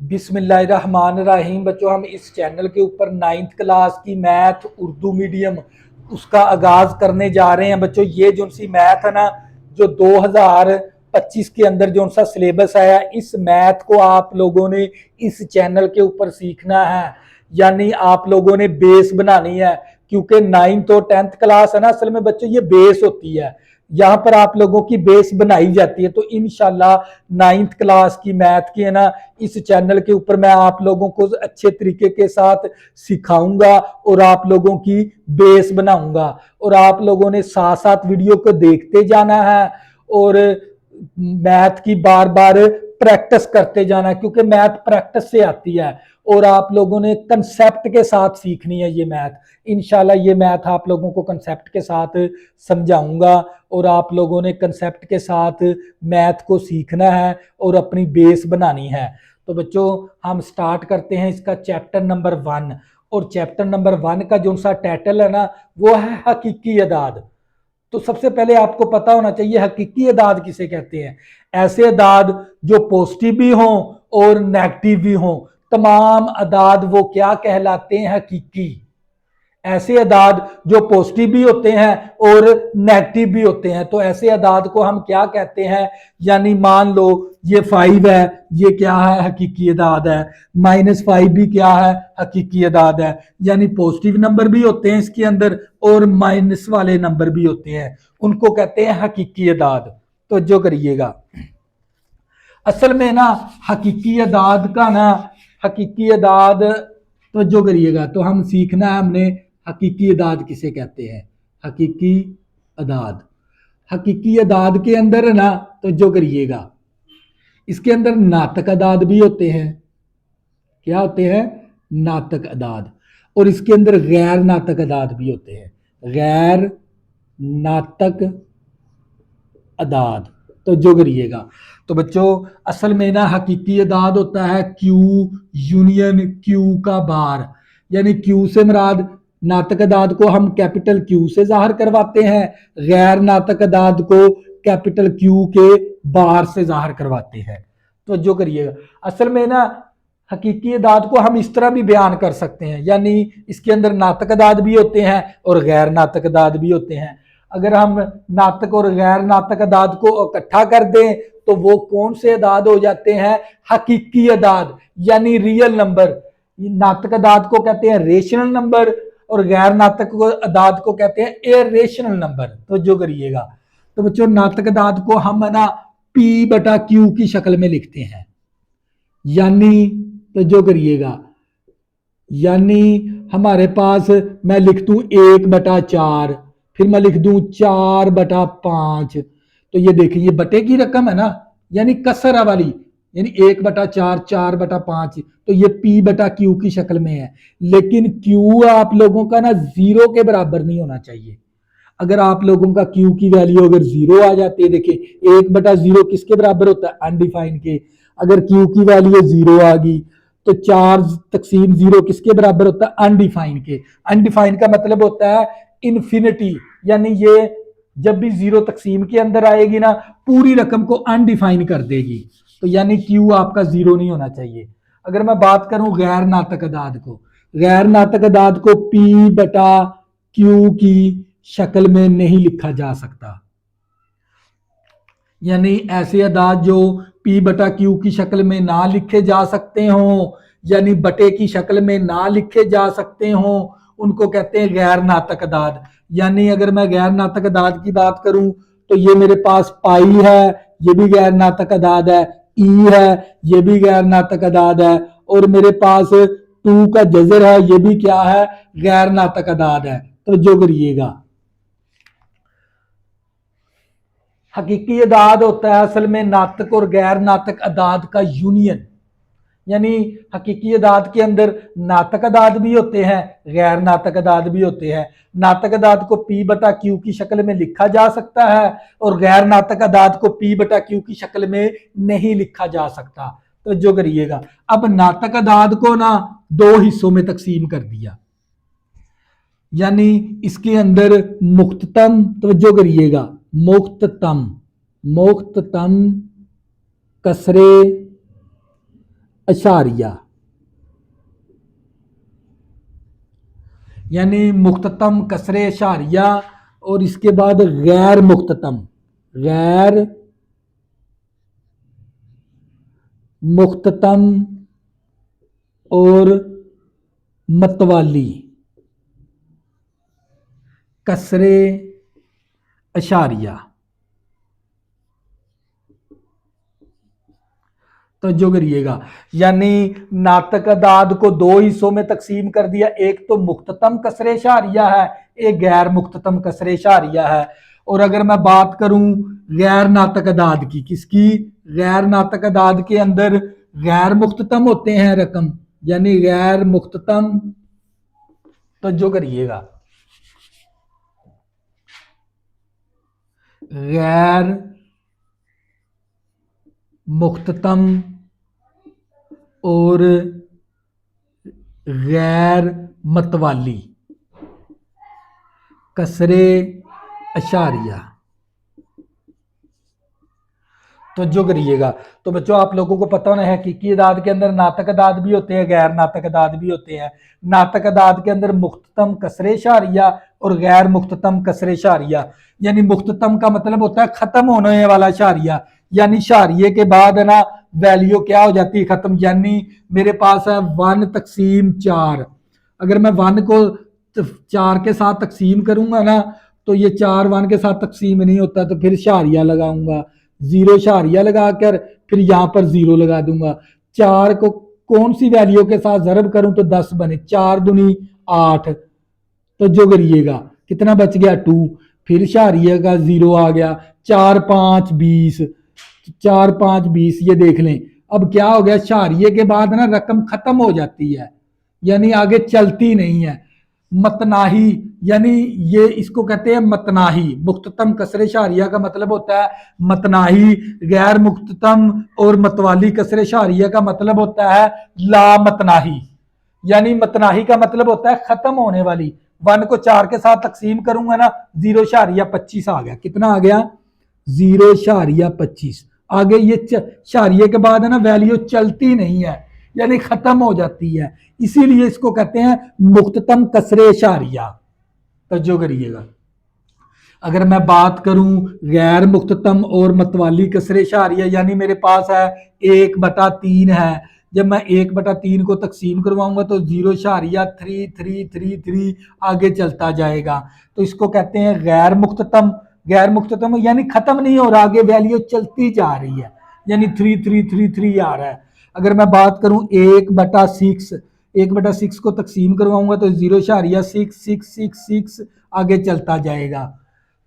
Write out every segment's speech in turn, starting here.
बिस्मिल्लाहिर्रहमानिर्रहीम। बच्चों, हम इस चैनल के ऊपर 9th क्लास की मैथ उर्दू मीडियम उसका आगाज़ करने जा रहे हैं। बच्चों, ये जो सी मैथ है ना, जो 2025 के अंदर जो सा सिलेबस आया, इस मैथ को आप लोगों ने इस चैनल के ऊपर सीखना है। यानी आप लोगों ने बेस बनानी है, क्योंकि 9th और 10th क्लास है ना, असल में बच्चों ये बेस होती है। यहाँ पर आप लोगों की बेस बनाई जाती है। तो इंशाल्लाह 9th क्लास की मैथ की है ना, इस चैनल के ऊपर मैं आप लोगों को अच्छे तरीके के साथ सिखाऊंगा और आप लोगों की बेस बनाऊंगा। और आप लोगों ने साथ साथ वीडियो को देखते जाना है और मैथ की बार बार प्रैक्टिस करते जाना है, क्योंकि मैथ प्रैक्टिस से आती है। और आप लोगों ने कंसेप्ट के साथ सीखनी है ये मैथ। इंशाल्लाह ये मैथ आप लोगों को कंसेप्ट के साथ समझाऊंगा और आप लोगों ने कंसेप्ट के साथ मैथ को सीखना है और अपनी बेस बनानी है। तो बच्चों, हम स्टार्ट करते हैं इसका चैप्टर नंबर 1। और चैप्टर नंबर 1 का जो सा टाइटल है ना, वो है हकीकी अदाद। तो सबसे पहले आपको पता होना चाहिए हकीकी अदाद किसे कहते हैं। ऐसे अदाद जो पॉजिटिव भी हों और नेगेटिव भी हों, तमाम अदाद वो क्या कहलाते हैं? हकीकी। ऐसे अदाद जो पॉजिटिव भी होते हैं और नेगेटिव भी होते हैं, तो ऐसे अदाद को हम क्या कहते हैं? यानी मान लो ये 5 है, ये क्या है? हकीकी अदाद है। -5 भी क्या है? हकीकी अदाद है। यानी पॉजिटिव नंबर भी होते हैं इसके अंदर और माइनस वाले नंबर भी होते हैं, उनको कहते हैं हकीकी अदाद। तो जो करिएगा, असल में ना हकीकी अदाद का ना, हकीकी अदाद, तो जो करिएगा, तो हम सीखना है हमने हकीकी अदाद किसे कहते हैं। हकीकी अदाद, हकीकी अदाद के अंदर है ना, तो जो करिएगा, इसके अंदर नातक अदाद भी होते हैं। क्या होते हैं? नातक अदाद। और इसके अंदर गैर नातक अदाद भी होते हैं। गैर नातक अदाद, तो जो करिएगा। तो बच्चों, असल में ना हकीकी अदाद होता है क्यू यूनियन क्यू का बार। यानी क्यू से मुराद नातक अदाद को हम कैपिटल क्यू से जाहिर करवाते हैं, गैर नातक अदाद को कैपिटल क्यू के बार से जाहिर करवाते हैं। तो जो करिएगा, असल में ना हकीकी अदाद को हम इस तरह भी बयान कर सकते हैं, यानी इसके अंदर नातक अदाद भी होते हैं और गैर नातक अदाद भी होते हैं। अगर हम नातक और गैर नातक अदाद को इकट्ठा कर दें तो वो कौन से अदाद हो जाते हैं? हकीकी अदाद, यानी रियल नंबर। नातक अदाद को कहते हैं रेशनल नंबर और गैर नातक अदाद को कहते हैं इरेशनल नंबर। तो जो करिएगा, तो बच्चों नातक अदाद को हम ना P/Q की शक्ल में लिखते हैं। यानी, तो जो करिएगा, यानी हमारे पास मैं लिख दूं 1/4, फिर मैं लिख दूं 4/5। तो ये देखिए, ये बटे की रकम है ना, यानी कसरा वाली, यानी 1/4, 4/5। तो ये P/Q की शक्ल में है। लेकिन Q आप लोगों का ना 0 के बराबर नहीं होना चाहिए। अगर आप लोगों का Q की वैल्यू अगर 0 आ जाती है, देखिए 1/0 किसके बराबर होता है? अनडिफाइंड के। अगर Q की वैल्यू 0 आ गई तो 4/0 किसके बराबर होता है? अनडिफाइंड के। अनडिफाइंड का मतलब होता है इन्फिनिटी, यानी ये जब भी 0 तकसीम के अंदर आएगी ना, पूरी रकम को अनडिफाइन कर देगी। तो यानी Q आपका 0 नहीं होना चाहिए। अगर मैं बात करूं गैर नातक अदाद को, गैर नातक अदाद को P/Q की शक्ल में नहीं लिखा जा सकता। यानी ऐसे अदाद जो P/Q की शक्ल में ना लिखे जा सकते हों, यानी बटे की शक्ल में ना लिखे जा सकते हों, उनको कहते हैं गैर नातक अदाद। यानी अगर मैं गैर नातक अदाद की बात करूं तो ये मेरे पास पाई है, ये भी गैर नातक अदाद है, ई है, ये भी गैर नातक अदाद है, और मेरे पास 2 का जजर है, ये भी क्या है? गैर नातक अदाद है। तो जो करिएगा, हकीकी अदाद होता है असल में नातक और गैर नातक अदाद का यूनियन। यानी हकीकी अदाद के अंदर नातक अदाद भी होते हैं, गैर नातक अदाद भी होते हैं। नातक अदाद को P/Q की शक्ल में लिखा जा सकता है और गैर नातक अदाद को P/Q की शक्ल में नहीं लिखा जा सकता। तो जो करिएगा, अब नातक अदाद को ना 2 हिस्सों में तकसीम कर दिया। यानी इसके अंदर मुख्ततम, तो जो करिएगा, मुख्ततम, मुख्ततम कसरे अशारिया, यानी मुख्ततम कसरे अशारिया और इसके बाद गैर मुख्ततम, गैर मुख्ततम और मतवाली कसरे अशारिया। तो जो करिएगा, यानी नातक अदाद को दो हिस्सों में तकसीम कर दिया, एक तो मुख्ततम कसरे शारिया है, एक गैर मुख्ततम कसरे शारिया है। और अगर मैं बात करूं गैर नातक अदाद की, किसकी? गैर नातक अदाद के अंदर गैर मुख्ततम होते हैं रकम, यानी गैर मुख्ततम। तो जो करिएगा, गैर मुख्ततम और गैर मतवाली कसरे अशारिया। तो जो करिएगा, तो बच्चों आप लोगों को पता होना है हकीकी अदाद के अंदर नातक अदाद भी होते हैं, गैर नातक अदाद भी होते हैं। नातक अदाद के अंदर मुख्ततम कसरे शारिया और गैर मुख्ततम कसरे शारिया। यानी मुख्ततम का मतलब होता है खत्म होने वाला शारिया, यानी शारिये के बाद है ना वैल्यू क्या हो जाती है? खत्म। यानी मेरे पास है 1 तकसीम 4, अगर मैं 1 को 4 के साथ तकसीम करूंगा ना, तो ये 4 1 के साथ तकसीम नहीं होता, तो फिर शारिया लगाऊंगा, 0 शारिया लगाकर फिर यहां पर 0 लगा दूंगा। 4 को कौन सी वैल्यू के साथ जरब करूं तो 10 बने, 4 दूनी 8। तो जो करिएगा कितना बच गया? 2, फिर शारिया का 0 आ गया, 4 5 20, 4 5 20। ये देख लें अब क्या हो गया, शारिये के बाद ना रकम खत्म हो जाती है, यानी आगे चलती नहीं है। मतनाही, यानी ये इसको कहते हैं मतनाही। मुख्ततम कसरे शारिया का मतलब होता है मतनाही, गैर मुख्ततम और मतवाली कसरे शारिया का मतलब होता है ला मतनाही। यानी मतनाही का मतलब होता है खत्म होने वाली। 1 को 4 के साथ तकसीम करूंगा ना, 0 शारिया 25 आ गया। कितना आ गया? 0 शारिया 25। आगे ये शारिये के बाद है ना वैल्यू चलती नहीं है, यानी खत्म हो जाती है, इसीलिए इसको कहते हैं मुख्ततम कसरे शारिया। तवज्जो करिएगा, अगर मैं बात करूं गैर मुख्ततम और मतवाली कसरे शारिया, यानी मेरे पास है 1/3 है, जब मैं 1/3 को तकसीम करवाऊंगा तो 0 शारिया 3 3 3 3 आगे चलता जाएगा। तो इसको कहते हैं गैर मुख्ततम। गैर मुख्ततम यानी खत्म नहीं हो रहा, आगे वैल्यू चलती जा रही है, यानी 3 3 3 3 आ रहा है। अगर मैं बात करूं 1/6, 1/6 को तकसीम करवाऊंगा तो 0 शारिया 6 6 6 6 आगे चलता जाएगा।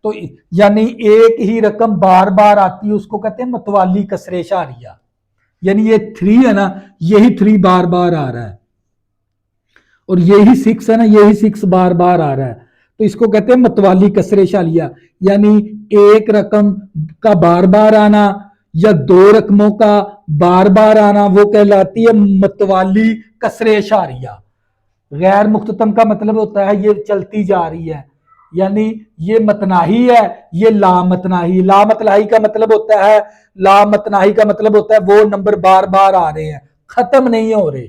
तो यानी एक ही रकम बार बार आती है, उसको कहते हैं मतवाली कसरे शारिया। यानी ये 3 है ना, यही 3 बार बार आ रहा है, और यही 6 है ना, यही 6 बार बार आ रहा है, तो इसको कहते हैं मतवाली कसरे शारिया। यानी एक रकम का बार बार आना या 2 रकमों का बार बार आना वो कहलाती है मतवाली कसरे शारिया। गैर मुख्ततम का मतलब होता है ये चलती जा रही है, यानी ये मतनाही है, ये लामतनाही। लामतनाही का मतलब होता है, लामतनाही का मतलब होता है वो नंबर बार बार आ रहे हैं, खत्म नहीं हो रहे।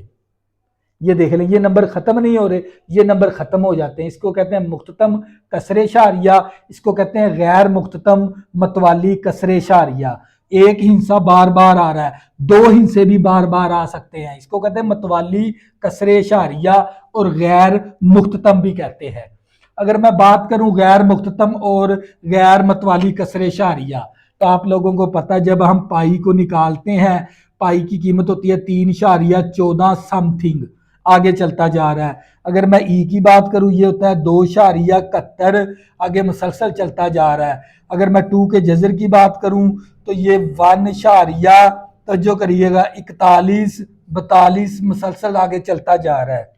ये देख लें, ये नंबर खत्म नहीं हो रहे, ये नंबर खत्म हो जाते हैं, इसको कहते हैं मुख्ततम कसरे शारिया। इसको कहते हैं गैर मुख्ततम मतवाली कसरे शारिया। एक हिंसा बार बार आ रहा है, 2 हिंसे भी बार बार आ सकते हैं, इसको कहते हैं मतवाली कसरे शारिया और गैर मुख्ततम भी कहते हैं। अगर मैं बात करूं गैर मुख्ततम और गैर मतवाली कसरे शारिया, तो आप लोगों को पता है जब हम पाई को निकालते हैं, पाई की कीमत होती है 3.14 समथिंग, आगे चलता जा रहा है। अगर मैं ई की बात करूं ये होता है 2.71, आगे मुसलसल चलता जा रहा है। अगर मैं 2 के जजर की बात करूं तो ये 1 तो जो करिएगा 41 42 मुसलसल आगे चलता जा रहा है।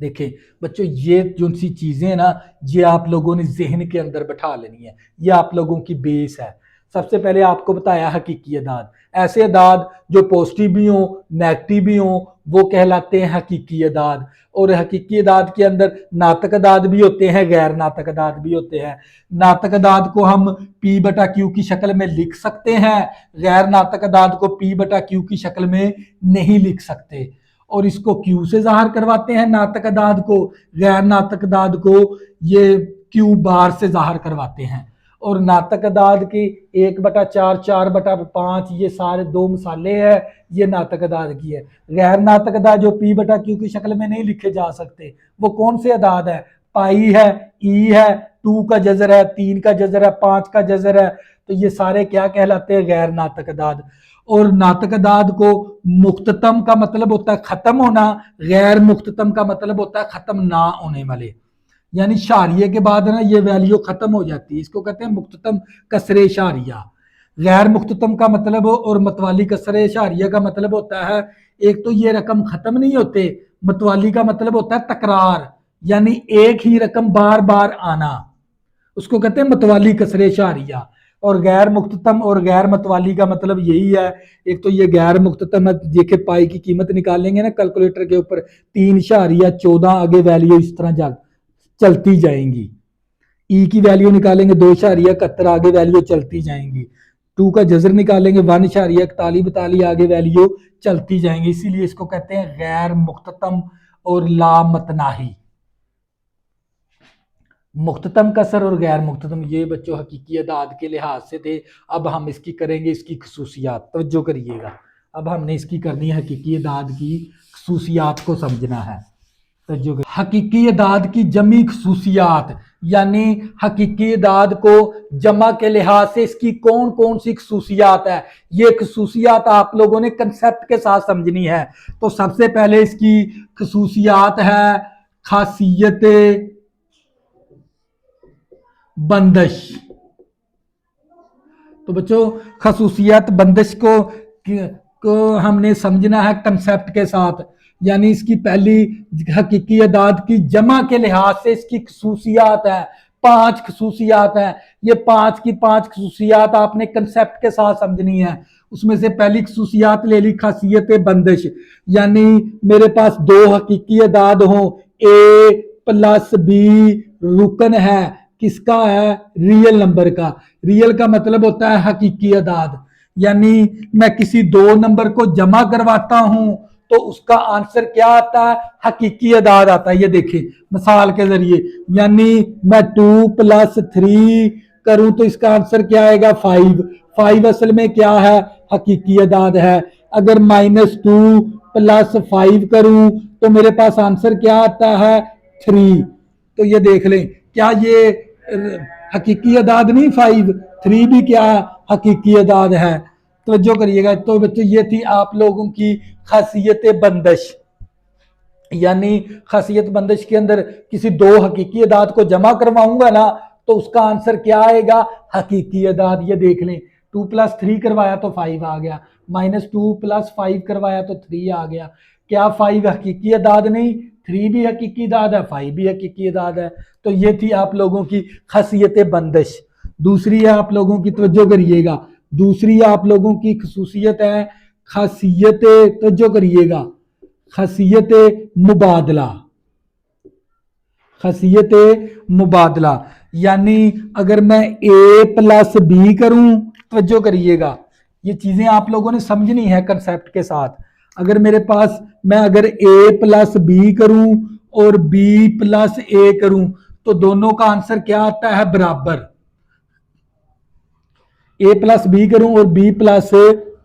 देखें बच्चों, ये जो सी चीजें ना, ये आप लोगों ने जहन के अंदर बैठा लेनी है, ये आप लोगों की बेस है। सबसे पहले आपको बताया हकीकी अदाद, ऐसे अदाद जो पॉजिटिव भी हो नेगेटिव भी हो, वो कहलाते हैं हकीकी अदाद। और हकीकी अदाद के अंदर नातक अदाद भी होते हैं, गैर नातक अदाद भी होते हैं। नातक अदाद को हम P बटा क्यू की शक्ल में लिख सकते हैं, गैर नातक अदाद को P बटा क्यू की शक्ल में नहीं लिख सकते। और इसको क्यू से जाहिर करवाते हैं नातक अदाद को, गैर नातक अदाद को ये क्यू बार से जाहिर करवाते हैं। और नातक अदाद की 1/4, 4/5 ये सारे दो मिसालें हैं, ये नातक अदाद की है। गैर नातक अदाद जो P बटा क्यू की शक्ल में नहीं लिखे जा सकते, वो कौन से अदाद है? पाई है, ई है, 2 का जजर है, 3 का जजर है, 5 का जजर है। तो ये सारे क्या कहलाते हैं? गैर नातक अदाद। और नातक अदाद को मुख्ततम का मतलब होता है खत्म होना, गैर मुख्ततम का मतलब होता है खत्म ना होने वाले। यानी शारिये के बाद ना ये वैल्यू खत्म हो जाती है, इसको कहते हैं मुख्ततम कसरे शारिया। गैर मुख्ततम का मतलब और मतवाली कसरे शारिया का मतलब होता है, एक तो ये रकम खत्म नहीं होते, मतवाली का मतलब होता है तकरार, यानी एक ही रकम बार बार आना, उसको कहते हैं मतवाली कसरे शारिया। और गैर मुख्ततम और गैर मतवाली का मतलब यही है, एक तो ये गैर मुख्ततम है, देखे पाई की कीमत निकालेंगे ना कैलकुलेटर के ऊपर, 3.14 आगे वैल्यू इस तरह चलती जाएंगी। ई की वैल्यू निकालेंगे 2.71 आगे वैल्यू चलती जाएंगी। 2 का जजर निकालेंगे 1.41 आगे वैल्यू चलती जाएंगी। इसीलिए इसको कहते हैं गैर मुख्ततम और लामतनाही। मुख्ततम कसर और गैर मुख्ततम ये बच्चों हकीकी अदाद के लिहाज से थे। अब हम इसकी करेंगे इसकी खसूसियात, तवज्जो करिएगा। अब हमने इसकी करनी है हकीकी अदाद की खसूसियात को समझना है। तवज्जो करिए। हकीकी अदाद की जमी खसूसियात, यानी हकीकी अदाद को जमा के लिहाज से इसकी कौन कौन सी खसूसियात है, ये खसूसियात आप लोगों ने कंसेप्ट के साथ समझनी है। तो सबसे पहले इसकी खसूसियात है खासियत बंदश। तो बच्चों खसूसियत बंदश को हमने समझना है कंसेप्ट के साथ, यानी इसकी पहली हकीकी अदाद की जमा के लिहाज से इसकी खसूसियात है, 5 खसूसियात हैं। ये 5 की 5 खसूसियात आपने कंसेप्ट के साथ समझनी है। उसमें से पहली खसूसियात ले ली खासियत बंदिश, यानी मेरे पास 2 हकीकी अदाद हो, ए प्लस बी रुकन है, किसका है? रियल नंबर का। रियल का मतलब होता है हकीकी अदाद, यानी मैं किसी 2 नंबर को जमा करवाता हूं तो उसका आंसर क्या आता है? हकीकी अदाद आता है। ये देखें मिसाल के जरिए, यानी मैं 2 + 3 करूं तो इसका आंसर क्या आएगा? 5। 5 असल में क्या है? हकीकी अदाद है। अगर -2 + 5 करूं तो मेरे पास आंसर क्या आता है? 3। तो ये देख लें, क्या ये हकीकी अदाद नहीं? 5, 3 भी क्या हकीकी अदाद है। तवज्जो करिएगा। तो बच्चों ये थी आप लोगों की खासियत बंदिश, यानी खासियत बंदिश के अंदर किसी 2 हकीकी अदाद को जमा करवाऊंगा ना तो उसका आंसर क्या आएगा? हकीकी अदाद। ये देख लें 2 + 3 करवाया तो 5 आ गया, -2 + 5 करवाया तो 3 आ गया। क्या 5 हकीकी अदाद नहीं? 3 भी हकीकी अदाद है, 5 भी हकीकी अदाद है। तो ये थी आप लोगों की खासियत बंदिश। दूसरी है आप लोगों की, तवज्जो करिएगा, दूसरी आप लोगों की खसूसियत है खासियत, तवज्जो करिएगा, खासियत मुबादला। खासियत मुबादला, यानी अगर मैं A + B करूं, तवज्जो करिएगा, ये चीजें आप लोगों ने समझनी है कंसेप्ट के साथ। अगर मेरे पास मैं अगर A + B करूं और B + A करूं तो दोनों का आंसर क्या आता है? बराबर। A + B करूं और B +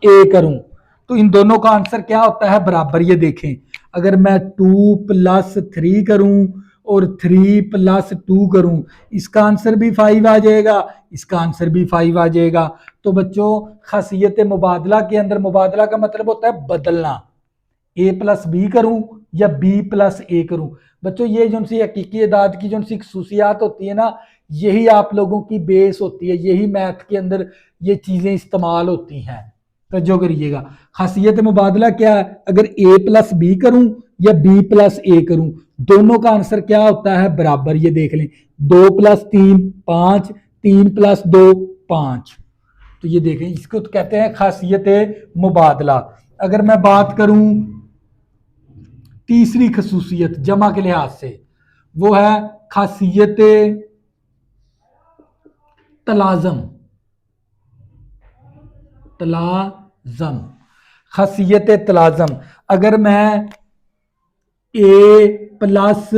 A करूं तो इन दोनों का आंसर क्या होता है? बराबर। ये देखें, अगर मैं 2 + 3 करूं और 3 + 2 करूं, इसका आंसर भी 5 आ जाएगा, इसका आंसर भी 5 आ जाएगा। तो बच्चों खासियत मुबादला के अंदर, मुबादला का मतलब होता है बदलना, A + B करूं या B + A करूं। बच्चों ये जो सी हकीकी अदाद की जो सी खसूसियात होती है ना, यही आप लोगों की बेस होती है, यही मैथ के अंदर ये चीजें इस्तेमाल होती हैं। तो जो करिएगा, खासियत मुबादला क्या है? अगर A + B करूं या B + A करूं, दोनों का आंसर क्या होता है? बराबर। ये देख लें, 2 + 3 5, 3 + 2 5। तो ये देखें, इसको तो कहते हैं खासियत मुबादला। अगर मैं बात करूं तीसरी खसूसियत जमा के लिहाज से, वो है खासियत तलाजम। तलाजम, खासियत तलाजम, अगर मैं ए प्लस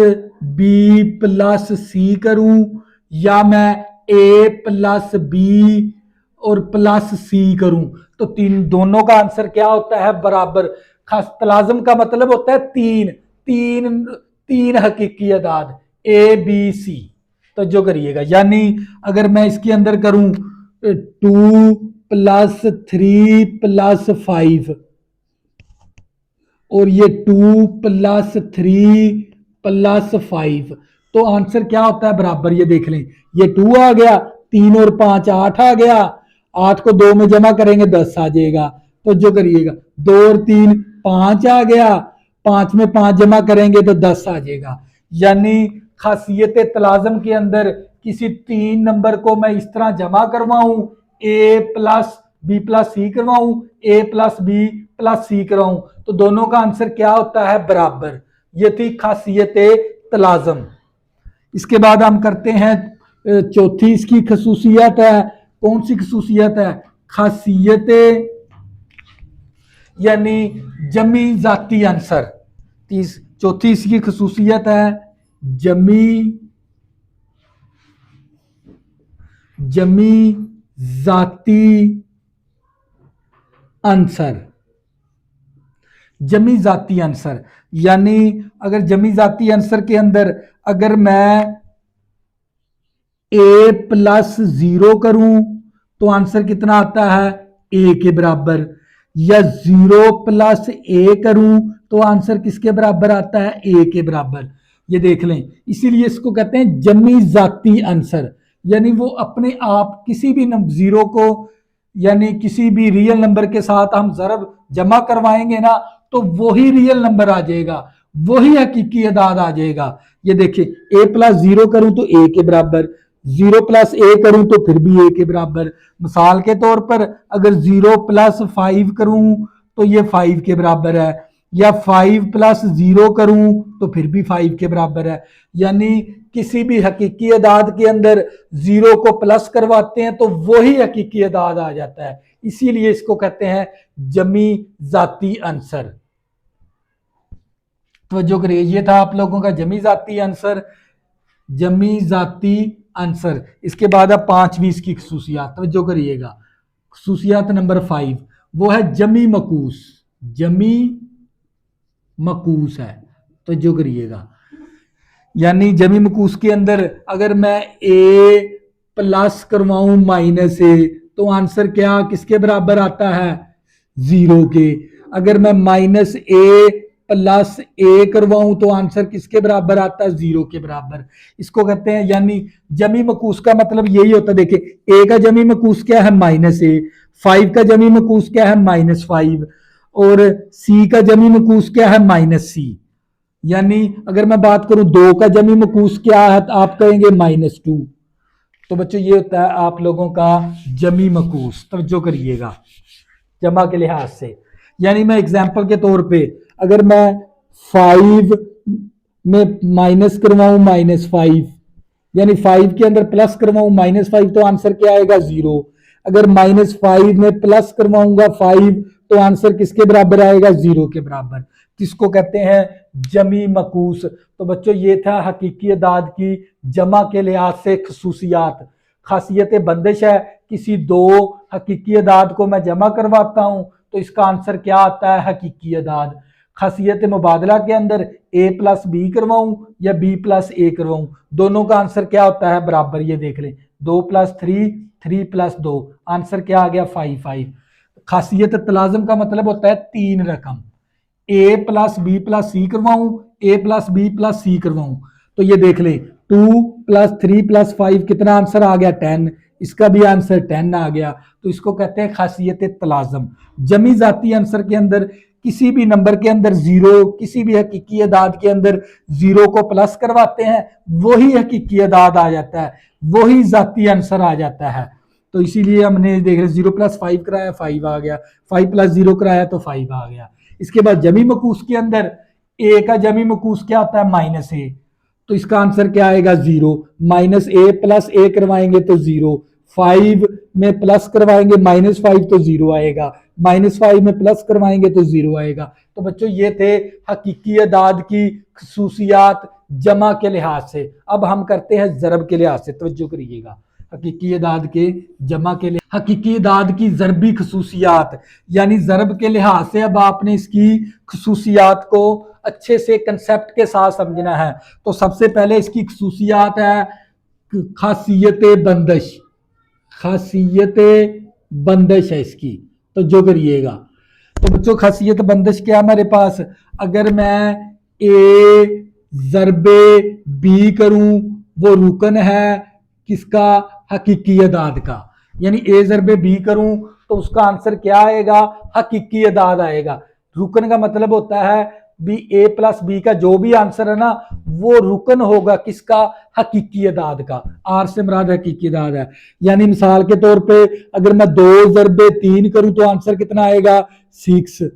बी प्लस सी करूं या मैं ए प्लस बी और प्लस सी करूं तो दोनों का आंसर क्या होता है? बराबर। खास तलाजम का मतलब होता है तीन तीन तीन हकीकी अदाद ए बी सी। तो जो करिएगा, यानी अगर मैं इसके अंदर करूं 2 प्लस 3 प्लस 5 और ये 2 प्लस 3 प्लस 5, तो आंसर क्या होता है? बराबर। ये देख लें, ये 2 आ गया, 3 और 5 8 आ गया, 8 को 2 में जमा करेंगे 10 आ जाएगा। तो जो करिएगा 2 और 3 5 आ गया, 5 में 5 जमा करेंगे तो 10 आ जाएगा। यानी खासियत तलाजम के अंदर किसी 3 नंबर को मैं इस तरह जमा करवाऊं, ए प्लस बी प्लस सी करवाऊं, ए प्लस बी प्लस सी करवाऊं, तो दोनों का आंसर क्या होता है? बराबर। ये थी खासियत तलाजम। इसके बाद हम करते हैं चौथी इसकी खसूसियत है। कौन सी खसूसियत है? खासियत यानी जमी जाती अंसर। चौथी इसकी खसूसियत है जमी जाती अंसर। जमी जाती अंसर, यानी अगर जमी जाती अंसर के अंदर अगर मैं ए प्लस 0 करूं तो आंसर कितना आता है? ए के बराबर। या 0 प्लस ए करूं तो आंसर किसके बराबर आता है? ए के बराबर। ये देख लें, इसीलिए इसको कहते हैं जमी जाती अंसर। यानी वो अपने आप किसी भी जीरो को, यानी किसी भी रियल नंबर के साथ हम जरब जमा करवाएंगे ना तो वही रियल नंबर आ जाएगा, वही हकीकी अदाद आ जाएगा। ये देखिए, ए प्लस 0 करूं तो ए के बराबर, 0 प्लस ए करूं तो फिर भी ए के बराबर। मिसाल के तौर पर अगर 0 प्लस 5 करूं तो ये 5 के बराबर है, या 5 प्लस 0 करूं तो फिर भी 5 के बराबर है। यानी किसी भी हकीकी अदाद के अंदर 0 को प्लस करवाते हैं तो वही हकीकी अदाद आ जाता है। इसीलिए इसको कहते हैं जमी जाती अंसर। तवज्जो करिए, ये था आप लोगों का जमी जाती आंसर, जमी जाती आंसर। इसके बाद अब 5वीं इसकी खसूसियात, तवज्जो करिएगा। खसूसियात नंबर 5 वो है जमी मकूस। जमी मकूस है, तवज्जो करिएगा। यानी जमी मकूस के अंदर अगर मैं ए प्लस करवाऊं माइनस ए तो आंसर क्या किसके बराबर आता है? 0 के। अगर मैं माइनस ए प्लस ए करवाऊं तो आंसर किसके बराबर आता है? 0 के बराबर। इसको कहते हैं, यानी जमी मकूस का मतलब यही होता है। देखिए, ए का जमी मकूस क्या है? माइनस ए। 5 का जमी मकूस क्या है? -5। और सी का जमी मकूस क्या है? -c। यानी अगर मैं बात करूं 2 का जमी मकूस क्या है तो आप कहेंगे -2। तो बच्चों ये होता है आप लोगों का जमी मकूस। तवज्जो करिएगा जमा के लिहाज से। यानी मैं एग्जांपल के तौर पे अगर मैं 5 में माइनस करवाऊं -5, यानी 5 के अंदर प्लस करवाऊं -5 तो आंसर क्या आएगा? 0। अगर -5 में प्लस करवाऊंगा 5 तो आंसर किसके बराबर आएगा? 0 के बराबर। किसको कहते हैं? जमी मकूस। तो बच्चों ये था हकीकी अदाद की जमा के लिहाज से खसूसियात। खासियत बंदिश है, किसी 2 हकीकी अदाद को मैं जमा करवाता हूं तो इसका आंसर क्या आता है? हकीकी अदाद। खासियत मुबादला के अंदर ए प्लस बी करवाऊं या बी प्लस ए करवाऊं, दोनों का आंसर क्या होता है? बराबर। ये देख लें, 2 प्लस 3, 3 प्लस 2, आंसर क्या आ गया? 5। खासियत तलाजम का मतलब होता है 3 रकम। ए प्लस बी प्लस सी करवाऊं, ए प्लस बी प्लस सी करवाऊं, तो ये देख लें 2 प्लस 3 प्लस 5 कितना आंसर आ गया? 10। इसका भी आंसर 10 आ गया। तो इसको कहते हैं खासियत तलाजम। जमी जाती आंसर के अंदर किसी भी नंबर के अंदर 0, किसी भी हकीकी अदाद के अंदर 0 को प्लस करवाते हैं वही हकीकी अदाद आ जाता है, वही जाती आंसर आ जाता है। तो इसीलिए हमने देख रहे 0 प्लस 5 कराया 5 आ गया, 5 प्लस 0 कराया तो 5 आ गया। इसके बाद जमी मकूस के अंदर ए का जमी मकूस क्या होता है माइनस ए, तो इसका आंसर क्या आएगा 0। माइनस ए प्लस ए करवाएंगे तो 0, 5 में प्लस करवाएंगे -5 तो 0 आएगा, -5 में प्लस करवाएंगे तो 0 आएगा। तो बच्चों ये थे हकीकी अदाद की खसूसियात जमा के लिहाज से। अब हम करते हैं ज़रब के लिहाज से, तवज्जो करिएगा। हकीकी अदाद के जमा के लिए हकीकी अदाद की ज़रबी खसूसियात, यानी ज़रब के लिहाज से अब आपने इसकी खसूसियात को अच्छे से कंसेप्ट के साथ समझना है। तो सबसे पहले इसकी खसूसियात है खासियत बंदिश, खासियत बंदिश है इसकी, तो जो करिएगा। तो बच्चों खासियत बंदिश क्या है मेरे पास, अगर मैं ए ज़रबे बी करूं वो रुकन है किसका, हकीकी अदाद का। यानी ए ज़रबे बी करूं तो उसका आंसर क्या आएगा, हकीकी अदाद आएगा। रुकन का मतलब होता है बी ए प्लस बी का जो भी आंसर है ना वो रुकन होगा किसका, हकीकी अदाद का। आर से मुराद हकीकी अदाद है। यानी मिसाल के तौर पे अगर मैं 2 ज़रबे 3 करूं तो आंसर कितना आएगा 6,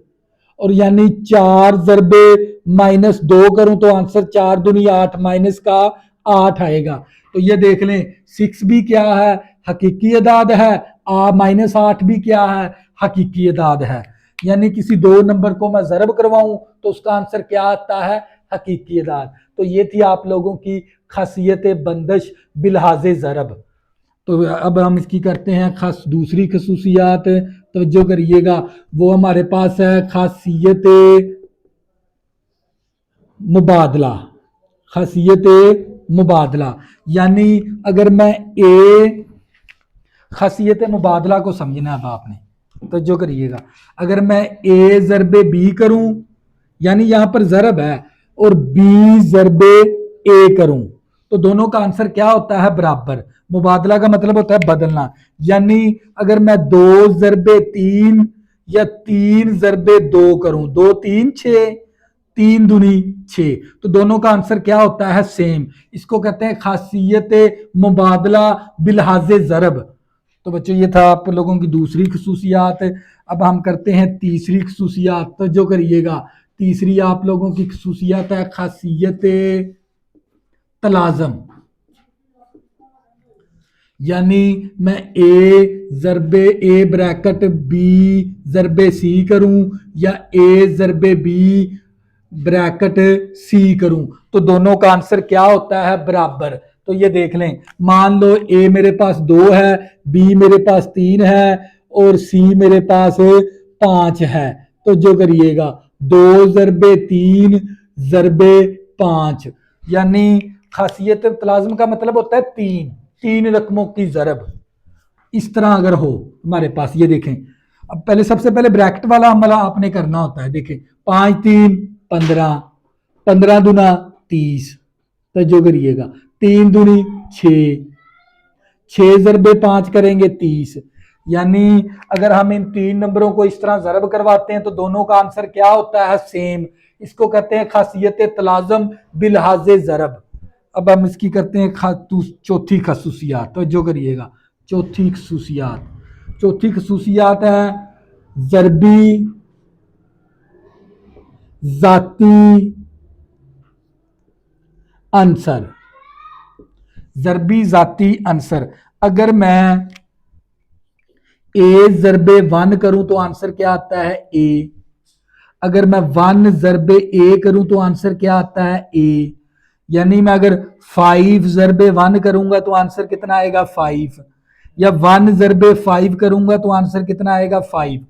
और यानी 4 ज़रबे -2 करूं तो आंसर 4 दूनी 8 माइनस का 8 आएगा। तो ये देख लें 6 भी क्या है, हकीकी अदाद है, -8 भी क्या है, हकीकी अदाद है। यानी किसी 2 नंबर को मैं ज़रब करवाऊं तो उसका आंसर क्या आता है, हकीकी अदाद। तो ये थी आप लोगों की खासियत बंदिश बिलहाज़े ज़रब। तो अब हम इसकी करते हैं खास दूसरी खसूसियात, तवज्जो करिएगा। वो हमारे पास है खासियत मुबादला, खासियत मुबादला। यानी अगर मैं ए खासियत मुबादला को समझना है अब आपने, तो जो करिएगा। अगर मैं ए ज़रबे बी करूं, यानी यहां पर ज़रब है, और बी ज़रबे ए करूं तो दोनों का आंसर क्या होता है, बराबर। मुबादला का मतलब होता है बदलना। यानी अगर मैं 2 ज़रबे 3 या 3 ज़रबे 2 करूं, 2 3 6, 3 दूनी 6, तो दोनों का आंसर क्या होता है, सेम। इसको कहते हैं खासियत मुबादला बिलहाज़े ज़रब। तो बच्चों ये था आप लोगों की दूसरी खसूसियात। अब हम करते हैं तीसरी खसूसियात, तो जो करिएगा। तीसरी आप लोगों की खसूसियात है खासियत तलाज़म। यानी मैं ए ज़रबे ए ब्रैकेट बी ज़रबे सी करूं या ए ज़रबे बी ब्रैकेट सी करूं तो दोनों का आंसर क्या होता है, बराबर। तो ये देख लें, मान लो ए मेरे पास 2 है, बी मेरे पास 3 है और सी मेरे पास 5 है। तो जो करिएगा 2 ज़रबे 3 ज़रबे 5, यानी खासियत तलाज़म का मतलब होता है 3 रकमों की ज़रब। इस तरह अगर हो हमारे पास, ये देखें। अब पहले सबसे पहले ब्रैकेट वाला हमला आपने करना होता है। देखें 5 3 15, 15 दूना 30, तो जो करिएगा 3 दूनी 6, 6 ज़रबे 5 करेंगे 30। यानी अगर हम इन 3 नंबरों को इस तरह ज़रब करवाते हैं तो दोनों का आंसर क्या होता है, सेम। इसको कहते हैं खासियत तलाज़म बिलहाज़े ज़रब। अब हम इसकी करते हैं चौथी खसूसियात, तो जो करिएगा। चौथी खसूसियात है ज़रबी ज़ाती आंसर। ज़रबी ज़ाती आंसर, अगर मैं ए ज़रबे 1 करूं तो आंसर क्या आता है, ए। अगर मैं 1 ज़रबे ए करूं तो आंसर क्या आता है, ए। यानी मैं अगर 5 ज़रबे 1 करूंगा तो आंसर कितना आएगा, 5, या 1 ज़रबे 5 करूंगा तो आंसर कितना आएगा, 5।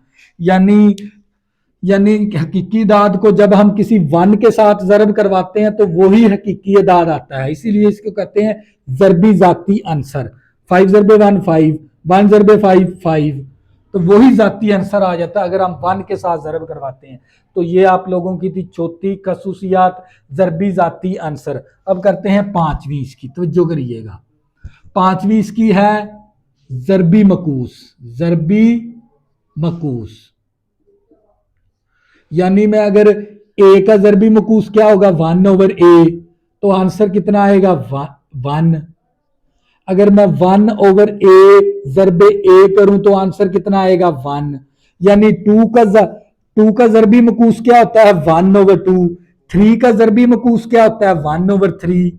यानी हकीकी दाद को जब हम किसी 1 के साथ ज़रब करवाते हैं तो वही हकीकी दाद आता है, इसीलिए इसको कहते हैं ज़रबी ज़ाती आंसर। 5 ज़रबे 1 5, 1 ज़रबे 5 5, तो वही ज़ाती आंसर आ जाता है अगर हम 1 के साथ ज़रब करवाते हैं। तो ये आप लोगों की थी चौथी खसूसियात, ज़रबी ज़ाती आंसर। अब करते हैं पांचवी इसकी, तो जो करिएगा। पांचवी इसकी है ज़रबी मकूस। ज़रबी मकूस, यानी मैं अगर ए का ज़रबी मकूस क्या होगा, 1/a, तो आंसर कितना आएगा, 1। अगर मैं 1/a ज़रबे a करूं तो आंसर कितना आएगा, 1। यानी 2 का ज़रबी मकूस क्या होता है, 1/2। 3 का ज़रबी मकूस क्या होता है 1/3।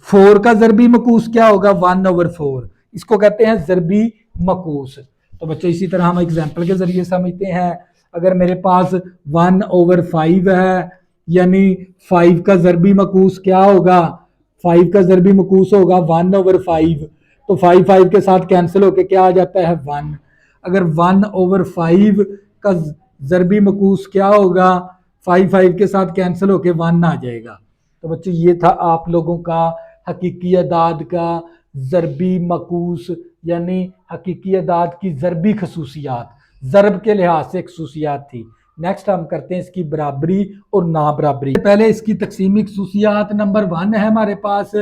4 का ज़रबी मकूस क्या होगा 1/4। इसको कहते हैं ज़रबी मकूस। तो बच्चों इसी तरह हम एग्जाम्पल के जरिए समझते हैं। अगर मेरे पास 1/5 है, यानी 5 का ज़रबी मकूस क्या होगा, 5 का ज़रबी मकूस होगा 1/5। तो 5 के साथ कैंसिल होके क्या आ जाता है 1। अगर 1/5 का ज़रबी मकूस क्या होगा, 5 के साथ कैंसिल होके 1 आ जाएगा। तो बच्चों ये था आप लोगों का हकीकी अदाद का ज़रबी मकूस, यानी हकीकी अदाद की ज़रबी खसूसियात, ज़रब के लिहाज से खसूसियात थी। नेक्स्ट हम करते हैं इसकी बराबरी और ना बराबरी। पहले इसकी तकसीमी खसूसियात नंबर 1 है हमारे पास